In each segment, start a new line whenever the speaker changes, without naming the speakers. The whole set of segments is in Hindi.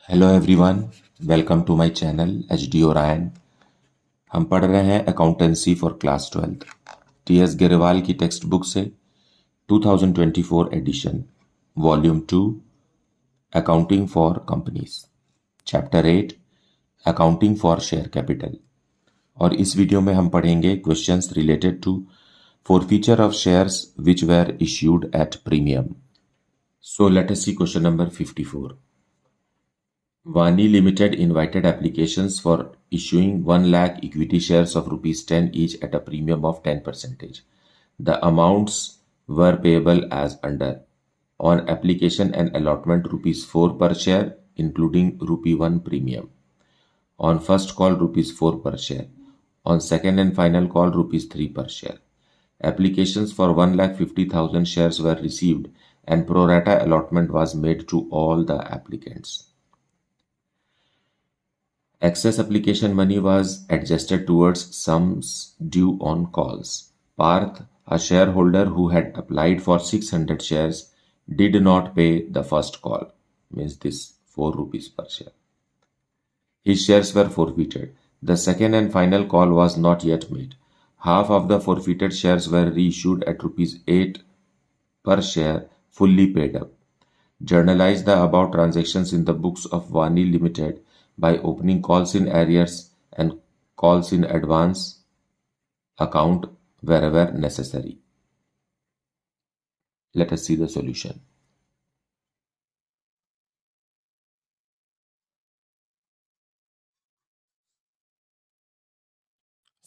Hello everyone, welcome to my channel H D Orion. हम पढ़ रहे हैं accountancy for class 12 T S Grewal की टेक्स्ट बुक से 2024 edition volume 2 accounting for companies chapter 8 accounting for share capital. और इस वीडियो में हम पढ़ेंगे questions related to forfeiture of shares which were issued at premium. So let us see question number 54. Vani Limited invited applications for issuing 1 lakh equity shares of rupees 10 each at a premium of 10%. The amounts were payable as under. On application and allotment rupees 4 per share including rupee 1 premium. On first call rupees 4 per share. On second and final call rupees 3 per share. Applications for 1,50,000 shares were received and pro rata allotment was made to all the applicants. Excess application money was adjusted towards sums due on calls. Parth, a shareholder who had applied for 600 shares, did not pay the first call, means this 4 rupees per share. His shares were forfeited. The second and final call was not yet made. Half of the forfeited shares were reissued at rupees 8 per share, fully paid up. Journalize the above transactions in the books of Vani Limited by opening calls in arrears and calls in advance account wherever necessary. Let us see the solution.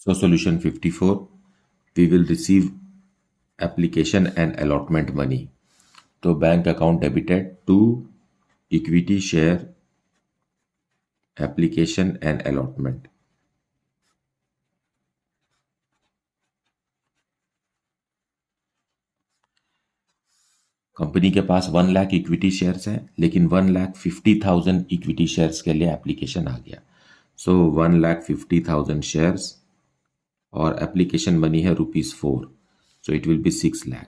So solution 54, we will receive application and allotment money. तो bank account debited to equity share application and allotment. Company के पास 1 लाख इक्विटी शेयर्स हैं, लेकिन 1,50,000 इक्विटी शेयर्स के लिए एप्लीकेशन आ गया। सो 1,50,000 शेयर्स और एप्लीकेशन मनी है ₹4, so it will be 6 lakh.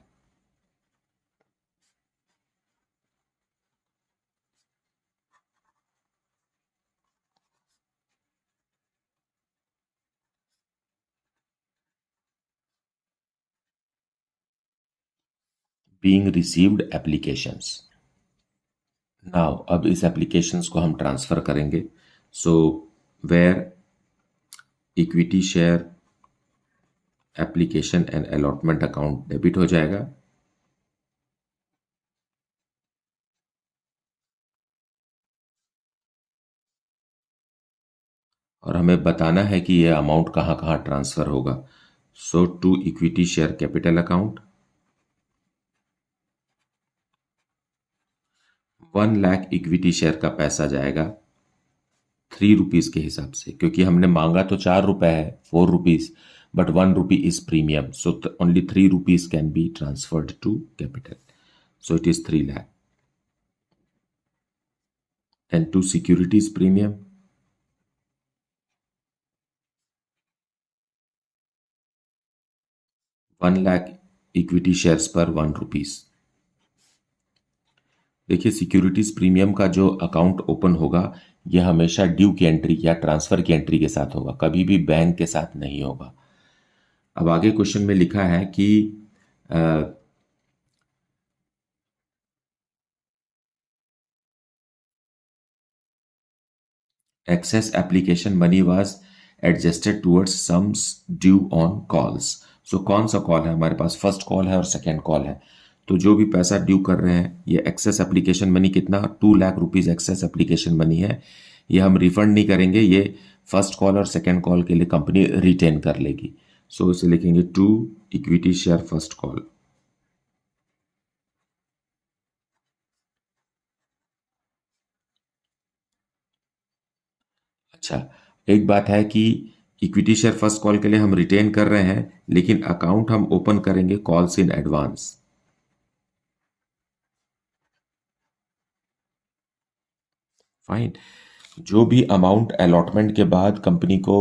Being received applications. Now अब इस एप्लीकेशंस को हम ट्रांसफर करेंगे। So where equity share application and allotment account debit हो जाएगा, और हमें बताना है कि ये अमाउंट कहाँ कहाँ ट्रांसफर होगा। So to equity share capital account 1 lakh equity share का पैसा जाएगा 3 रुपीज के हिसाब से, क्योंकि हमने मांगा तो 4 रुपए है, 4 rupees, but 1 rupee is premium, so only 3 rupees can be transferred to capital, so it is 3 lakh. And to securities premium, ₹1 lakh equity shares पर 1 रुपीज। देखिए, सिक्योरिटीज प्रीमियम का जो अकाउंट ओपन होगा यह हमेशा ड्यू की एंट्री या ट्रांसफर की एंट्री के साथ होगा, कभी भी बैंक के साथ नहीं होगा। अब आगे क्वेश्चन में लिखा है कि excess application money was adjusted towards sums due on calls. सो कौन सा कॉल है हमारे पास? फर्स्ट कॉल है और सेकेंड कॉल है। तो जो भी पैसा ड्यू कर रहे हैं, ये एक्सेस एप्लीकेशन मनी कितना 2 lakh rupees excess application money है, ये हम रिफंड नहीं करेंगे, ये फर्स्ट कॉल और सेकेंड कॉल के लिए कंपनी रिटेन कर लेगी। सो इसे लिखेंगे to equity share first call. अच्छा, एक बात है कि इक्विटी शेयर फर्स्ट कॉल के लिए हम रिटेन कर रहे हैं, लेकिन अकाउंट हम ओपन करेंगे कॉल्स इन एडवांस। फाइन। जो भी अमाउंट अलॉटमेंट के बाद कंपनी को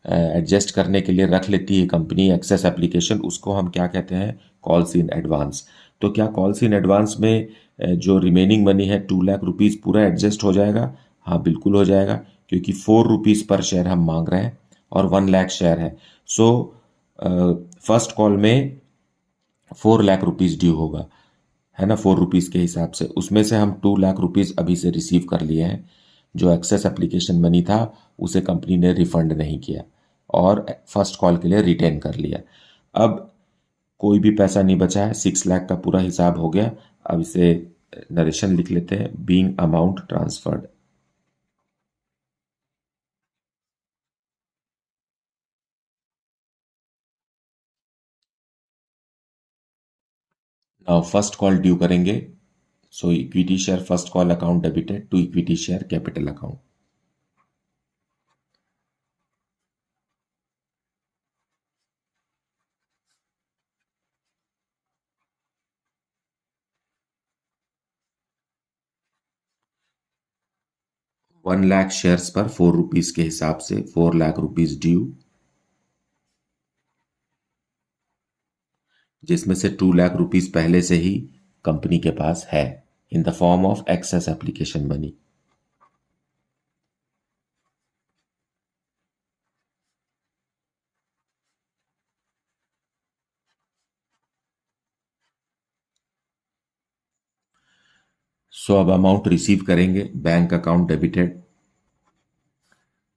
एडजस्ट करने के लिए रख लेती है कंपनी एक्सेस एप्लीकेशन, उसको हम क्या कहते हैं? Calls in advance. तो क्या कॉल्स इन एडवांस में जो रिमेनिंग मनी है 2 लाख रुपीज पूरा एडजस्ट हो जाएगा? हाँ बिल्कुल हो जाएगा, क्योंकि 4 रुपीज़ पर शेयर हम मांग रहे हैं और 1 लाख शेयर है। सो फर्स्ट कॉल में 4 लाख रुपीज़ ड्यू होगा, है ना, 4 रुपीज़ के हिसाब से। उसमें से हम 2 लाख रुपीज़ अभी से रिसीव कर लिए हैं। जो एक्सेस एप्लीकेशन मनी था उसे कंपनी ने रिफंड नहीं किया और फर्स्ट कॉल के लिए रिटेन कर लिया। अब कोई भी पैसा नहीं बचा है, 6 लाख का पूरा हिसाब हो गया। अब इसे नरेशन लिख लेते हैं, being amount transferred. Now first call due करेंगे। So equity share first call account debited to equity share capital account. One lakh shares पर 4 रुपीज़ के हिसाब से 4 लाख रुपीज़ ड्यू, जिसमें से 2 लाख रुपीज़ पहले से ही कंपनी के पास है in the form of excess application money. So अब अमाउंट रिसीव करेंगे, बैंक अकाउंट डेबिटेड।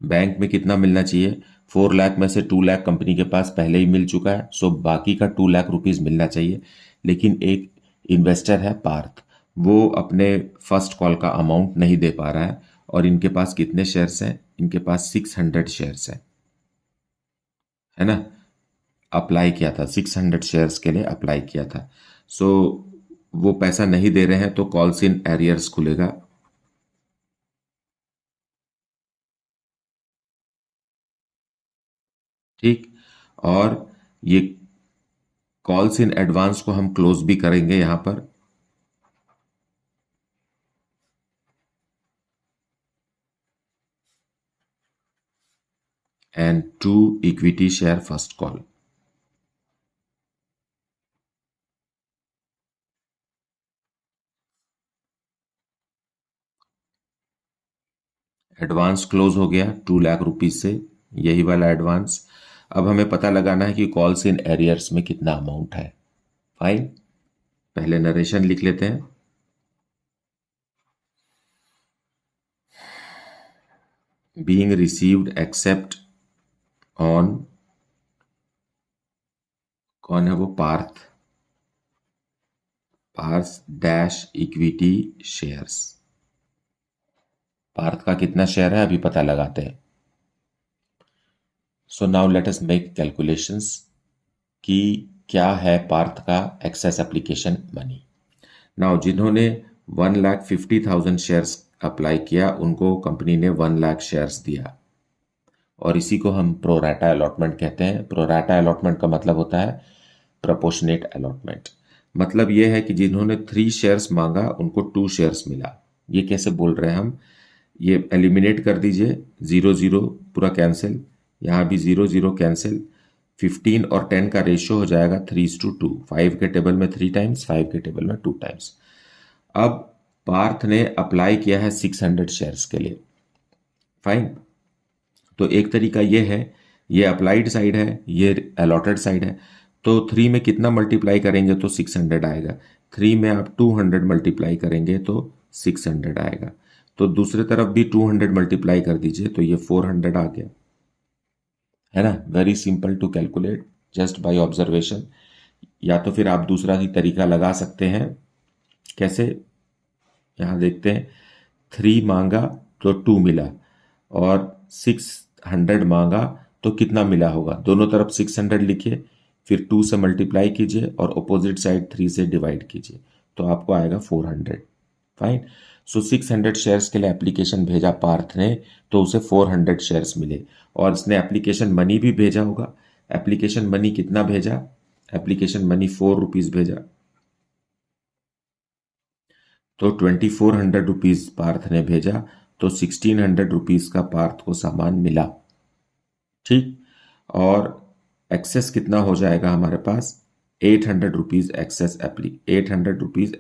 बैंक में कितना मिलना चाहिए? 4 लाख में से 2 लाख कंपनी के पास पहले ही मिल चुका है, सो बाकी का 2 लाख रुपीज़ मिलना चाहिए। लेकिन एक इन्वेस्टर है पार्थ, वो अपने फर्स्ट कॉल का अमाउंट नहीं दे पा रहा है। और इनके पास कितने शेयर्स हैं? इनके पास 600 शेयर्स हैं, है ना। अप्लाई किया था, 600 शेयर्स के लिए अप्लाई किया था। सो वो पैसा नहीं दे रहे हैं तो कॉल्स इन एरियर्स खुलेगा। ठीक। और ये कॉल्स इन एडवांस को हम क्लोज भी करेंगे यहां पर। And to equity share first call. Advance close हो गया 2 लाख रुपीज से, यही वाला एडवांस। अब हमें पता लगाना है कि कॉल्स इन एरियर्स में कितना अमाउंट है। फाइन, पहले नरेशन लिख लेते हैं। बीइंग रिसीव्ड एक्सेप्ट ऑन, कौन है वो? Parth. Parth dash equity shares. Parth का कितना शेयर है अभी पता लगाते हैं। So now let us make calculations कि क्या है पार्थ का एक्सेस एप्लीकेशन मनी। नाउ जिन्होंने 1,50,000 शेयर्स अप्लाई किया उनको कंपनी ने 1 लाख शेयर्स दिया, और इसी को हम प्रोराटा अलॉटमेंट कहते हैं। प्रोराटा अलॉटमेंट का मतलब होता है प्रोपोर्शनेट अलॉटमेंट। मतलब यह है कि जिन्होंने 3 शेयर्स मांगा उनको 2 शेयर्स मिला। ये कैसे बोल रहे हैं हम? ये एलिमिनेट कर दीजिए, 0 0 पूरा कैंसिल, यहाँ भी 0 0 कैंसिल। 15 और 10 का रेशियो हो जाएगा 3:2। 5 के टेबल में 3 टाइम्स, 5 के टेबल में 2 टाइम्स। अब पार्थ ने अप्लाई किया है 600 शेयर्स के लिए। फाइन, तो एक तरीका ये है, ये अप्लाइड साइड है, ये अलॉटेड साइड है। तो 3 में कितना मल्टीप्लाई करेंगे तो 600 आएगा। 3 में आप 200 मल्टीप्लाई करेंगे तो 600 आएगा। तो दूसरे तरफ भी 200 मल्टीप्लाई कर दीजिए तो ये 400 आ गया, है ना। Very simple to calculate just by observation. या तो फिर आप दूसरा ही तरीका लगा सकते हैं। कैसे? यहां देखते हैं, 3 मांगा तो 2 मिला, और 600 मांगा तो कितना मिला होगा? दोनों तरफ 600 लिखिए, फिर 2 से मल्टीप्लाई कीजिए और अपोजिट साइड 3 से डिवाइड कीजिए, तो आपको आएगा 400। फाइन। सो 600 शेयर्स के लिए एप्लीकेशन भेजा पार्थ ने, तो उसे 400 शेयर्स मिले। और इसने एप्लीकेशन मनी भी भेजा होगा। एप्लीकेशन मनी कितना भेजा? एप्लीकेशन मनी 4 रुपीज भेजा, तो 2400 रुपीज पार्थ ने भेजा, तो 1600 रुपीज का पार्थ को सामान मिला। ठीक। और एक्सेस कितना हो जाएगा हमारे पास? 800 रुपीज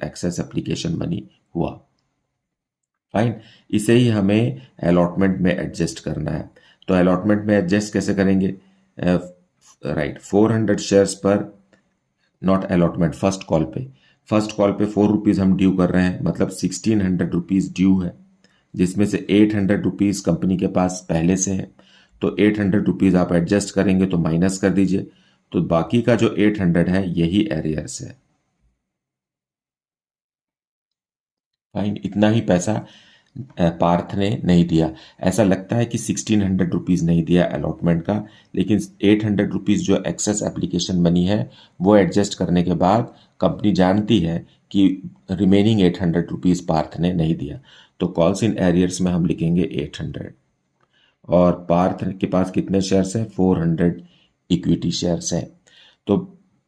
एक्सेस एप्लीकेशन मनी हुआ। फाइन। इसे ही हमें अलॉटमेंट में एडजस्ट करना है। तो अलॉटमेंट में एडजस्ट कैसे करेंगे? राइट, 400 शेयर्स पर, नॉट अलॉटमेंट, फर्स्ट कॉल पे 4 रुपीज़ हम ड्यू कर रहे हैं, मतलब 1600 रुपीज़ ड्यू है, जिसमें से 800 रुपीज़ कंपनी के पास पहले से है। तो 800 रुपीज़ आप एडजस्ट करेंगे तो माइनस कर दीजिए, तो बाकी का जो 800 है यही एरियर्स है। फाइन, इतना ही पैसा पार्थ ने नहीं दिया। ऐसा लगता है कि 1600 रुपीज़ नहीं दिया अलॉटमेंट का, लेकिन 800 रुपीज़ जो एक्सेस एप्लीकेशन मनी है वो एडजस्ट करने के बाद कंपनी जानती है कि रिमेनिंग 800 रुपीज़ पार्थ ने नहीं दिया। तो कॉल्स इन एरियर्स में हम लिखेंगे 800। और पार्थ के पास कितने शेयर्स हैं? 400 इक्विटी शेयर्स हैं। तो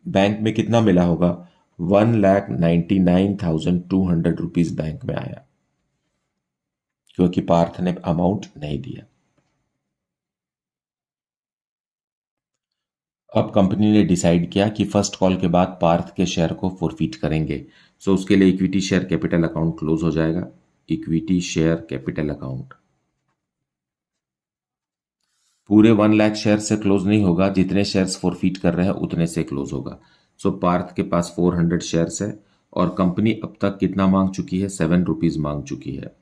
बैंक में कितना मिला होगा? 1,99,200 रुपीज़ बैंक में आया, क्योंकि पार्थ ने अमाउंट नहीं दिया। अब कंपनी ने डिसाइड किया कि फर्स्ट कॉल के बाद पार्थ के शेयर को फोरफिट करेंगे। सो उसके लिए equity share capital account close हो जाएगा। इक्विटी शेयर कैपिटल अकाउंट पूरे 1 लाख शेयर से क्लोज नहीं होगा, जितने शेयर्स फोरफिट कर रहे हैं उतने से क्लोज होगा। सो पार्थ के पास 400 शेयर्स है और कंपनी अब तक कितना मांग चुकी है? 7 रुपीज़ मांग चुकी है।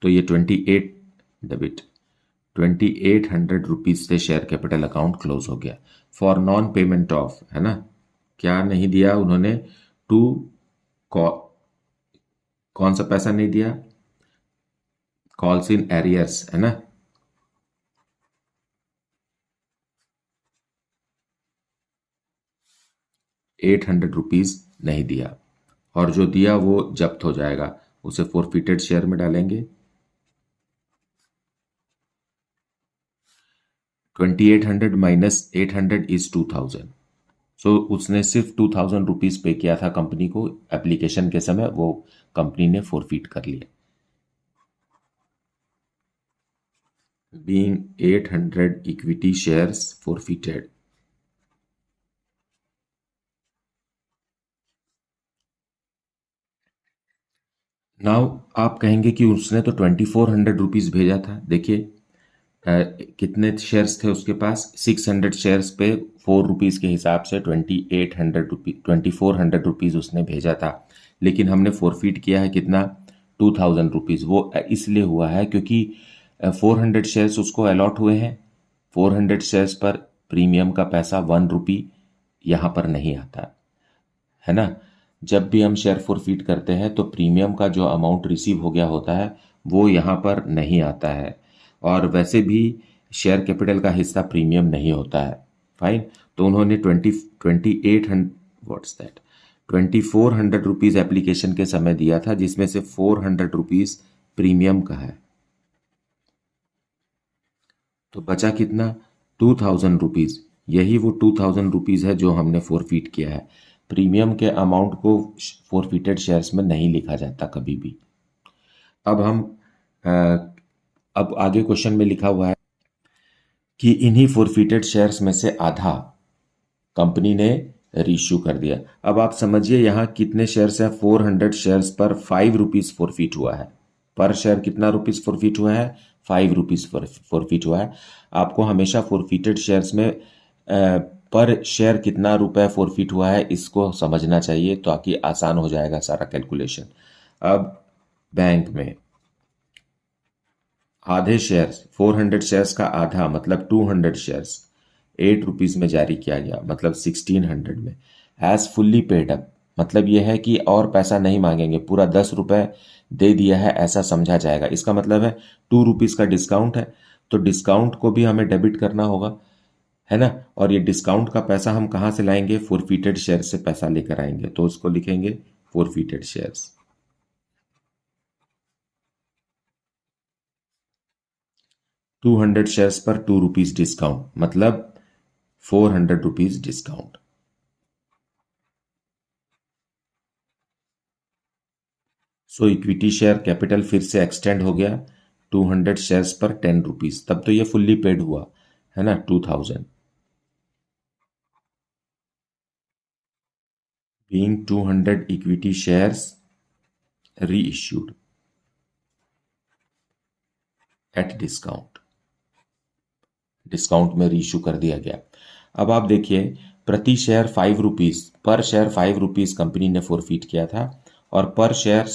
तो ये 2800 रुपीज़ से शेयर कैपिटल अकाउंट क्लोज हो गया। फॉर नॉन पेमेंट ऑफ, है ना, क्या नहीं दिया उन्होंने? टू, कौन सा पैसा नहीं दिया? कॉल्स इन एरियर्स, है ना। 800 रुपीज़ नहीं दिया, और जो दिया वो जब्त हो जाएगा, उसे फोरफिटेड शेयर में डालेंगे। 2800 माइनस 800 इज 2000। सो उसने सिर्फ 2000 रुपीज़ पे किया था कंपनी को एप्लीकेशन के समय, वो कंपनी ने फोरफिट कर लिया। being 800 equity shares forfeited। Now आप कहेंगे कि उसने तो 2400 रुपीज़ भेजा था। देखिए कितने शेयर्स थे उसके पास? 600 शेयर्स पे 4 रुपीज़ के हिसाब से 2400 रुपीज़ उसने भेजा था, लेकिन हमने फोरफिट किया है कितना? 2000 रुपीज़। वो इसलिए हुआ है क्योंकि 400 शेयर्स उसको अलॉट हुए हैं। 400 शेयर्स पर प्रीमियम का पैसा 1 रुपी यहाँ पर नहीं आता, है ना। जब भी हम शेयर फॉरफिट करते हैं तो प्रीमियम का जो अमाउंट रिसीव हो गया होता है वो यहाँ पर नहीं आता है, और वैसे भी शेयर कैपिटल का हिस्सा प्रीमियम नहीं होता है। फाइन। तो उन्होंने 2800, व्हाट्स दैट, 2400 रुपीज़ एप्लीकेशन के समय दिया था, जिसमें से 400 रुपीज़ प्रीमियम का है। तो बचा कितना? 2000 रुपीज़। यही वो 2000 रुपीज़ है जो हमने फोरफिट किया है। प्रीमियम के अमाउंट को फोरफिटेड शेयर्स में नहीं लिखा जाता कभी भी। अब हम अ, अब आगे क्वेश्चन में लिखा हुआ है कि इन्हीं फोरफिटेड शेयर्स में से आधा कंपनी ने रीइश्यू कर दिया। अब आप समझिए यहाँ कितने शेयर्स हैं? 400 शेयर्स पर 5 रुपीज़ फोरफिट हुआ है। पर शेयर कितना रुपीज़ फोरफिट हुआ है? 5 रुपीज़ फोरफिट हुआ है। आपको हमेशा फोरफिटेड शेयर्स में पर शेयर कितना रुपए फोरफिट हुआ है इसको समझना चाहिए, ताकि आसान हो जाएगा सारा कैलकुलेशन। अब बैंक में आधे शेयर्स, 400 शेयर्स का आधा मतलब 200 शेयर्स 8 रुपीज़ में जारी किया गया, मतलब 1600 में। एज फुल्ली पेड अप मतलब यह है कि और पैसा नहीं मांगेंगे, पूरा 10 रुपए दे दिया है ऐसा समझा जाएगा। इसका मतलब है 2 रुपीज़ का डिस्काउंट है, तो डिस्काउंट को भी हमें डेबिट करना होगा, है ना। और ये डिस्काउंट का पैसा हम कहाँ से लाएंगे? फोरफिटेड शेयर से पैसा लेकर आएंगे, तो उसको लिखेंगे फोरफिटेड शेयर्स। 200 शेयर्स पर 2 रुपीज़ डिस्काउंट, मतलब 400 रुपीज़ डिस्काउंट। सो इक्विटी शेयर कैपिटल फिर से एक्सटेंड हो गया 200 शेयर्स पर 10 रुपीज़, तब तो ये फुल्ली पेड हुआ, है ना, 2000। बीइंग 200 इक्विटी शेयर्स री इश्यूड। एट डिस्काउंट, डिस्काउंट में रीइश्यू कर दिया गया। अब आप देखिए प्रति शेयर 5 रुपीज, पर शेयर 5 रुपीज कंपनी ने फोरफीट किया था और पर शेयर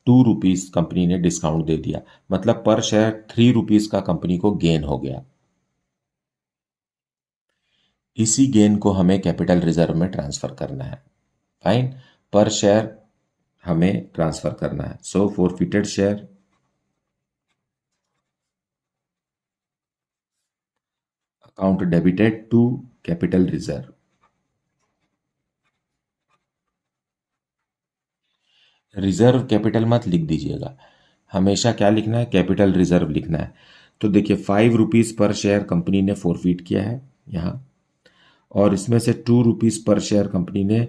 2 रुपीज कंपनी ने डिस्काउंट दे दिया, मतलब पर शेयर 3 रुपीज का कंपनी को गेन हो गया। इसी गेन को हमें कैपिटल रिजर्व में ट्रांसफर करना है। फाइन, पर शेयर हमें ट्रांसफर करना है। So forfeited share account debited to capital reserve. Reserve capital मत लिख दीजिएगा, हमेशा क्या लिखना है, कैपिटल रिजर्व लिखना है। तो देखिए 5 रुपीज पर शेयर कंपनी ने फोरफीट किया है यहाँ, और इसमें से 2 रुपीज पर शेयर कंपनी ने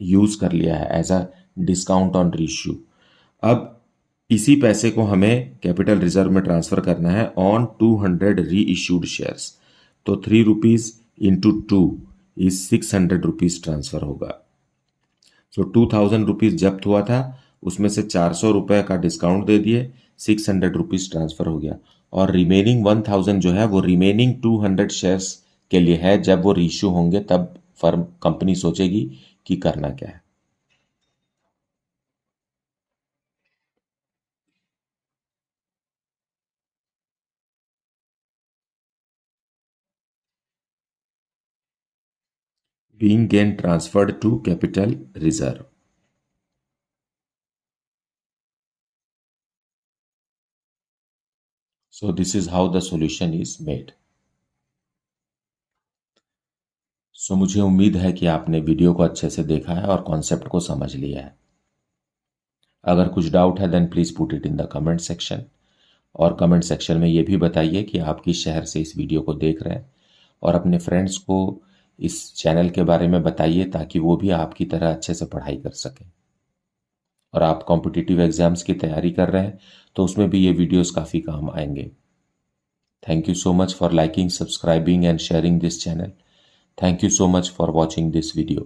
यूज कर लिया है as a discount on reissue. अब इसी पैसे को हमें कैपिटल रिजर्व में ट्रांसफर करना है ऑन 200 री इश्यूड शेयर्स। तो 3 rupees into 2 is 600 rupees transfer होगा। सो 2000 रुपीज जब्त हुआ था, उसमें से 400 रुपए का डिस्काउंट दे दिए, 600 रुपीज ट्रांसफर हो गया। और रिमेनिंग 1000 जो है वो रिमेनिंग 200 शेयर्स के लिए है। जब वो रीइश्यू होंगे तब फर्म कंपनी सोचेगी कि करना क्या है। being gain transferred to capital reserve. So this is how the solution is made. सो मुझे उम्मीद है कि आपने वीडियो को अच्छे से देखा है और कॉन्सेप्ट को समझ लिया है। अगर कुछ डाउट है then please put it in the comment section, और कमेंट सेक्शन में ये भी बताइए कि आप किस शहर से इस वीडियो को देख रहे हैं, और अपने फ्रेंड्स को इस चैनल के बारे में बताइए ताकि वो भी आपकी तरह अच्छे से पढ़ाई कर सकें। और आप कॉम्पिटिटिव एग्जाम्स की तैयारी कर रहे हैं तो उसमें भी ये वीडियोस काफ़ी काम आएंगे। Thank you so much for liking, subscribing and sharing this channel. Thank you so much for watching this video.